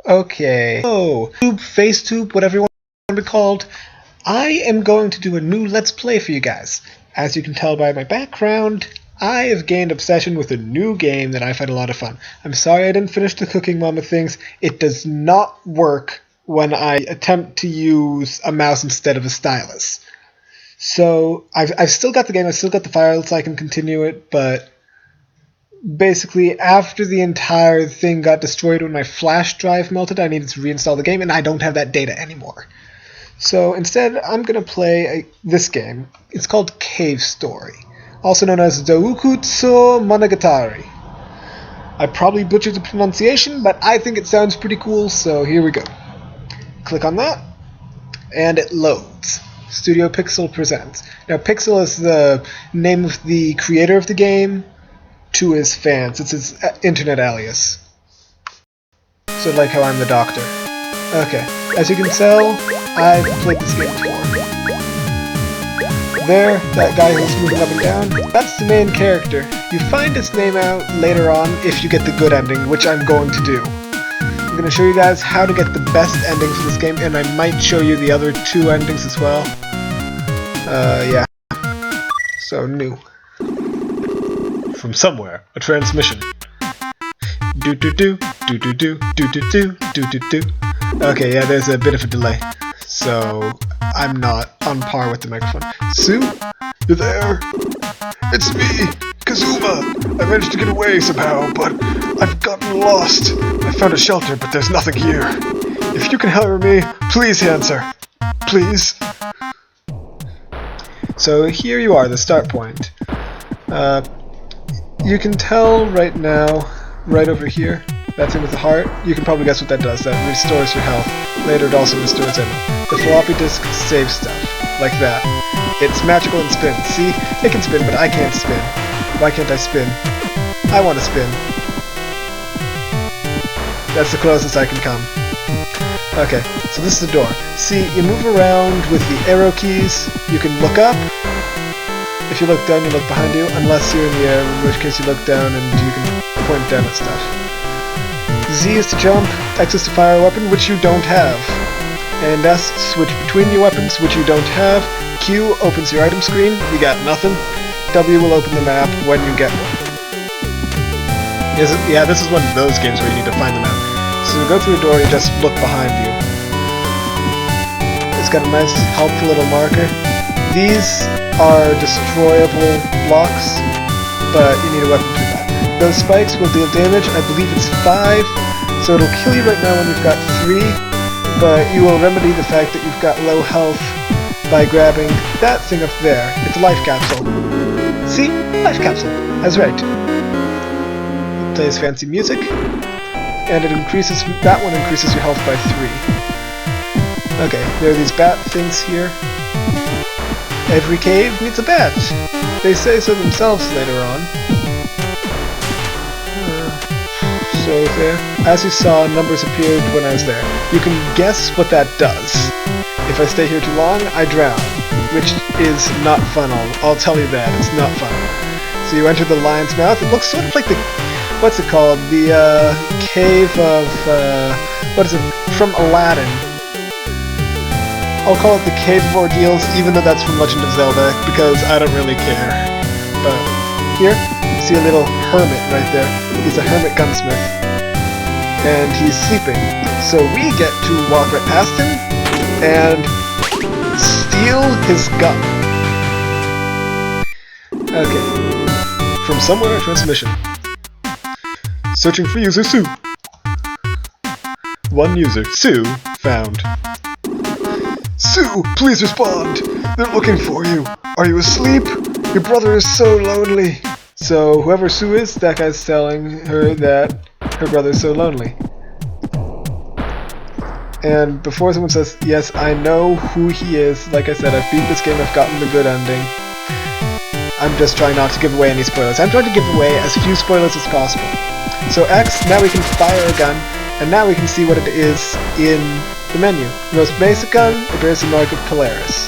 Okay. Oh, FaceTube, whatever you want to be called. I am going to do a new Let's Play for you guys. As you can tell by my background, I have gained obsession with a new game that I find a lot of fun. I'm sorry I didn't finish the Cooking Mama things. It does not work when I attempt to use a mouse instead of a stylus. So I've still got the game, I've still got the files, so I can continue it, but basically after the entire thing got destroyed when my flash drive melted, I needed to reinstall the game, and I don't have that data anymore. So instead, I'm going to play this game. It's called Cave Story, also known as Doukutsu Monogatari. I probably butchered the pronunciation, but I think it sounds pretty cool, so here we go. Click on that, and it loads. Studio Pixel presents. Now, Pixel is the name of the creator of the game to his fans. It's his internet alias. So like how I'm the doctor. Okay, as you can tell, I've played this game before. There, that guy who's moving up and down, that's the main character. You find his name out later on if you get the good ending, which I'm going to do. I'm going to show you guys how to get the best ending for this game, and I might show you the other two endings as well. Yeah. So, new. From somewhere, a transmission. Do-do-do, do-do-do, do-do-do, do-do-do. Okay, yeah, there's a bit of a delay, so I'm not on par with the microphone. Sue? You're there? It's me, Kazuma! I managed to get away somehow, but I've gotten lost. I found a shelter, but there's nothing here. If you can help me, please answer. Please? So here you are, the start point. You can tell right now, right over here, that thing with the heart, you can probably guess what that does. That restores your health. Later it also restores ammo. The floppy disk saves stuff, like that. It's magical and spins. See? It can spin, but I can't spin. Why can't I spin? I want to spin. That's the closest I can come. Okay, so this is the door. See, you move around with the arrow keys. You can look up. If you look down, you look behind you, unless you're in the air, in which case you look down and you can point down at stuff. Z is to jump, X is to fire a weapon, which you don't have. And S, switch between your weapons, which you don't have. Q opens your item screen, you got nothing. W will open the map when you get one. Yeah, this is one of those games where you need to find the map. So to go through a door, you just look behind you. It's got a nice, helpful little marker. These are destroyable blocks, but you need a weapon to do that. Those spikes will deal damage, I believe it's 5, so it'll kill you right now when you've got 3, but you will remedy the fact that you've got low health by grabbing that thing up there. It's a life capsule. See? Life capsule. I was right. It plays fancy music, and that one increases your health by 3. Okay, there are these bat things here. Every cave needs a bat. They say so themselves later on. So there. As you saw, numbers appeared when I was there. You can guess what that does. If I stay here too long, I drown. Which is not fun, I'll tell you that. It's not fun. So you enter the lion's mouth. It looks sort of like the... What's it called? The cave of... what is it? From Aladdin. I'll call it the Cave of Ordeals, even though that's from Legend of Zelda, because I don't really care. But here, you see a little hermit right there. He's a hermit gunsmith. And he's sleeping. So we get to walk right past him and steal his gun. Okay. From somewhere, transmission. Searching for user Sue. One user, Sue, found. Sue, please respond! They're looking for you! Are you asleep? Your brother is so lonely! So, whoever Sue is, that guy's telling her that her brother is so lonely. And before someone says, yes, I know who he is, like I said, I've beat this game, I've gotten the good ending. I'm just trying not to give away any spoilers. I'm trying to give away as few spoilers as possible. So X, now we can fire a gun, and now we can see what it is in the menu. The most basic gun, it bears the mark of Polaris.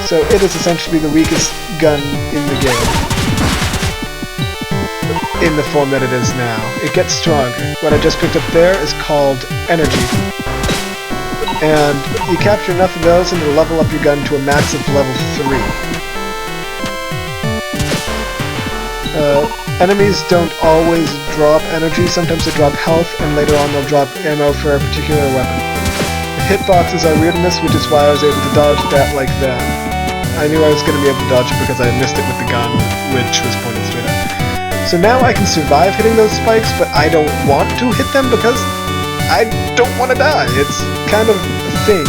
So it is essentially the weakest gun in the game. in the form that it is now. It gets stronger. What I just picked up there is called energy. And you capture enough of those and it'll level up your gun to a max of level 3. Enemies don't always drop energy, sometimes they drop health, and later on they'll drop ammo for a particular weapon. The hitboxes are weird in this, which is why I was able to dodge that like that. I knew I was going to be able to dodge it because I missed it with the gun, which was pointed straight up. So now I can survive hitting those spikes, but I don't want to hit them because I don't want to die. It's kind of a thing.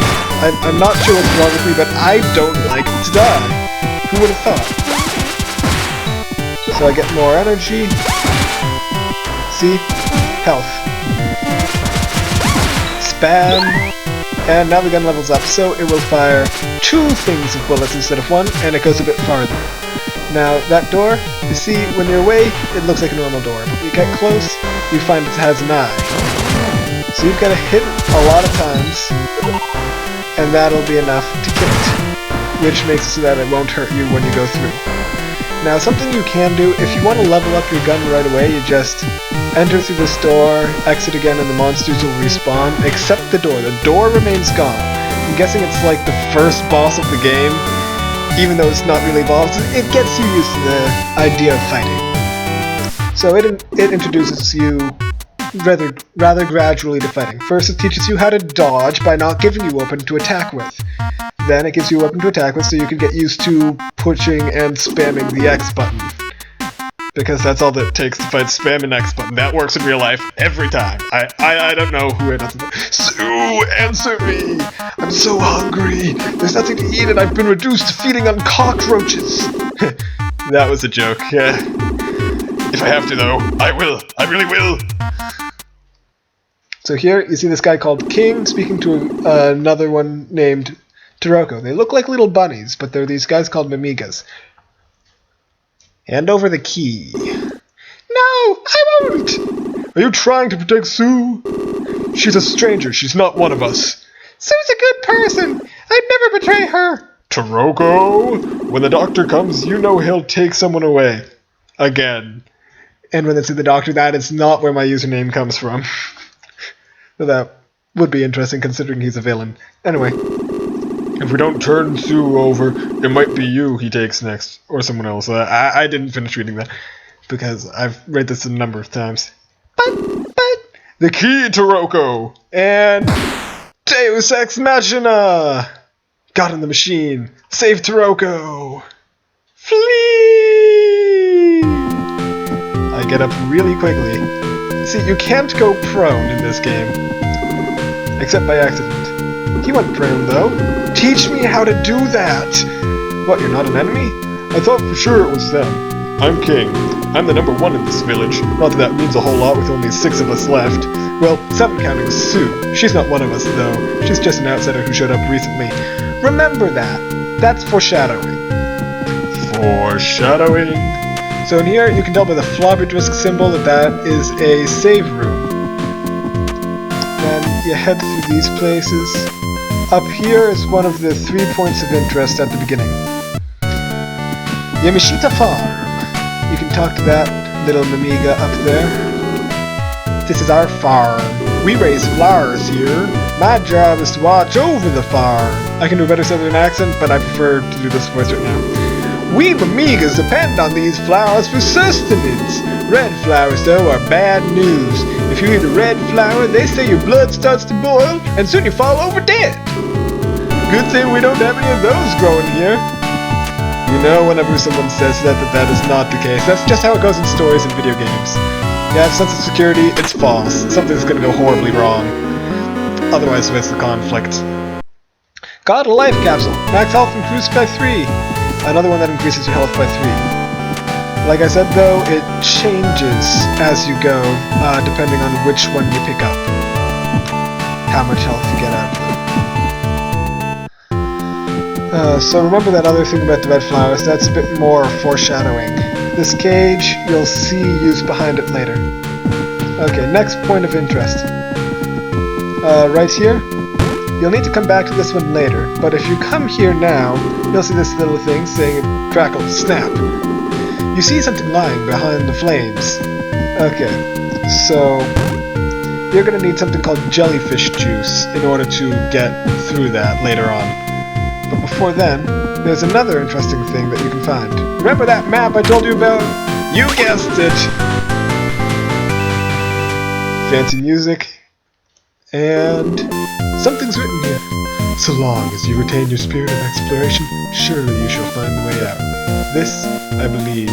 I'm not sure what's wrong with me, but I don't like to die. Who would have thought? So I get more energy. See? Health. Spam. And now the gun levels up, so it will fire 2 things of bullets instead of 1, and it goes a bit farther. Now, that door, you see, when you're away, it looks like a normal door, but when you get close, you find it has an eye. So you've got to hit a lot of times, and that'll be enough to kill it, which makes it so that it won't hurt you when you go through. Now, something you can do, if you want to level up your gun right away, you just enter through this door, exit again, and the monsters will respawn, except the door. The door remains gone. I'm guessing it's like the first boss of the game, even though it's not really boss. It gets you used to the idea of fighting. So it introduces you rather gradually to fighting. First, it teaches you how to dodge by not giving you a weapon to attack with. Then it gives you a weapon to attack with, so you can get used to pushing and spamming the X button. Because that's all that it takes to fight spamming X button. That works in real life every time. I don't know who it doesn't. Sue, answer me! I'm so hungry! There's nothing to eat and I've been reduced to feeding on cockroaches! That was a joke, yeah. If I have to though, I will! I really will! So here, you see this guy called King speaking to another one named Taroko. They look like little bunnies, but they're these guys called Mimigas. Hand over the key. No, I won't! Are you trying to protect Sue? She's a stranger, she's not one of us. Sue's a good person! I'd never betray her! Taroko! When the doctor comes, you know he'll take someone away. Again. And when they say the doctor, that is not where my username comes from. So that would be interesting considering he's a villain. Anyway. If we don't turn Sue over, it might be you he takes next. Or someone else. I didn't finish reading that. Because I've read this a number of times. But... The key, Taroko! And... Deus Ex Machina! Got in the machine! Save Taroko! Flee! I get up really quickly. See, you can't go prone in this game. Except by accident. He went prone, though. Teach me how to do that! What, you're not an enemy? I thought for sure it was them. I'm King. I'm the number 1 in this village. Not that that means a whole lot with only 6 of us left. Well, 7 counting Sue. She's not one of us, though. She's just an outsider who showed up recently. Remember that. That's foreshadowing. Foreshadowing? So in here, you can tell by the floppy disk symbol that that is a save room. Then you head through these places. Up here is one of the 3 points of interest at the beginning. Yamashita Farm. You can talk to that little Mimiga up there. This is our farm. We raise flowers here. My job is to watch over the farm. I can do a better southern accent, but I prefer to do this voice right now. We Mimigas depend on these flowers for sustenance. Red flowers, though, are bad news. If you eat a red flower, they say your blood starts to boil, and soon you fall over dead. Good thing we don't have any of those growing here. You know, whenever someone says that is not the case. That's just how it goes in stories and video games. You have sense of security, it's false. Something's gonna go horribly wrong. Otherwise, what's the conflict? Got a life capsule. Max health increased by 3. Another one that increases your health by 3. Like I said, though, it changes as you go, depending on which one you pick up. How much health you get out of them. So remember that other thing about the red flowers, that's a bit more foreshadowing. This cage, you'll see used behind it later. Okay, next point of interest. Right here, you'll need to come back to this one later, but if you come here now, you'll see this little thing saying crackle, snap. You see something lying behind the flames. Okay, so you're going to need something called jellyfish juice in order to get through that later on. But before then, there's another interesting thing that you can find. Remember that map I told you about? You guessed it! Fancy music. And something's written here. So long as you retain your spirit of exploration, surely you shall find the way out. This, I believe.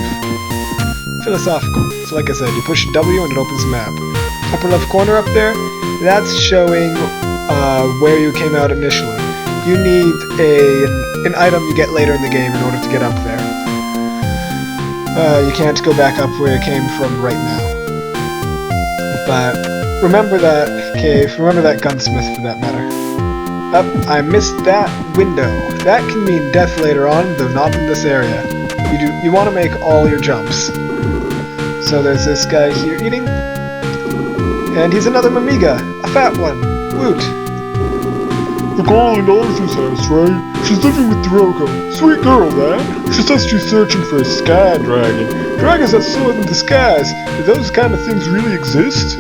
Philosophical. So like I said, you push W and it opens the map. Upper left corner up there, that's showing where you came out initially. You need an item you get later in the game in order to get up there. You can't go back up where you came from right now. But remember that cave, remember that gunsmith for that matter. I missed that window. That can mean death later on, though not in this area. You want to make all your jumps. So there's this guy here eating. And he's another Mamiga, a fat one. Woot. The girl in Arthur's house, right? She's living with Drogo. Sweet girl, that. She says she's searching for a sky dragon. Dragons that soar in the skies. Do those kind of things really exist?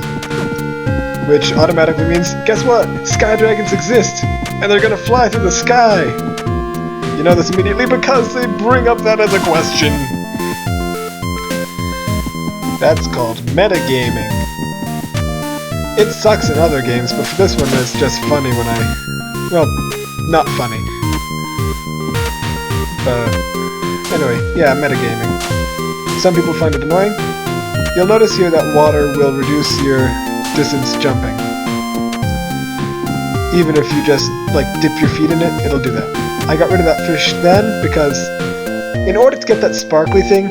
Which automatically means, guess what? Sky dragons exist! And they're gonna fly through the sky! You know this immediately because they bring up that as a question. That's called metagaming. It sucks in other games, but for this one it's just funny when well, not funny. But anyway, yeah, metagaming. Some people find it annoying. You'll notice here that water will reduce your distance jumping. Even if you just, like, dip your feet in it, it'll do that. I got rid of that fish then because in order to get that sparkly thing,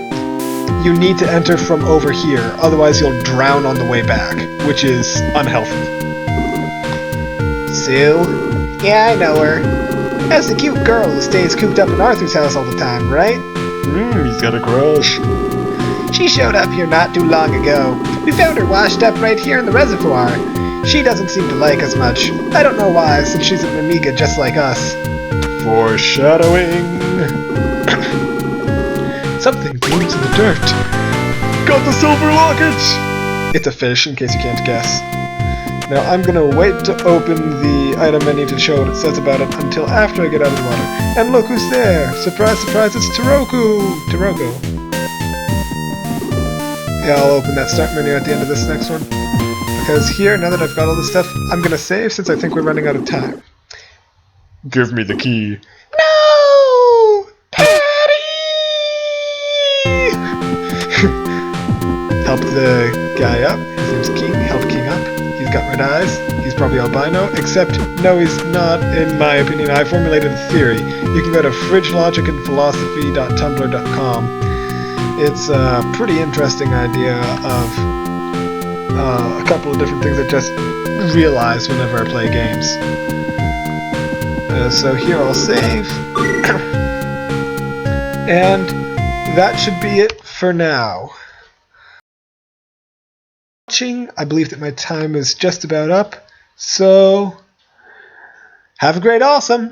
you need to enter from over here, otherwise you'll drown on the way back, which is unhealthy. Sue? Yeah, I know her. That's the cute girl who stays cooped up in Arthur's house all the time, right? He's got a crush. She showed up here not too long ago. We found her washed up right here in the reservoir. She doesn't seem to like us much. I don't know why, since she's an Amiga just like us. Foreshadowing. Something gleams in the dirt. Got the silver locket! It's a fish, in case you can't guess. Now I'm gonna wait to open the item menu to show what it says about it until after I get out of the water. And look who's there! Surprise, surprise, it's Taroko! Yeah, I'll open that start menu at the end of this next one. Because here, now that I've got all this stuff, I'm gonna save since I think we're running out of time. Give me the key. No! Patty! Help the guy up. His name's King. Help King up. He's got red eyes. He's probably albino. Except, no, he's not, in my opinion. I formulated a theory. You can go to fridgelogicandphilosophy.tumblr.com. It's a pretty interesting idea of a couple of different things I just realize whenever I play games. So here I'll save. And that should be it for now. I believe that my time is just about up, so have a great awesome!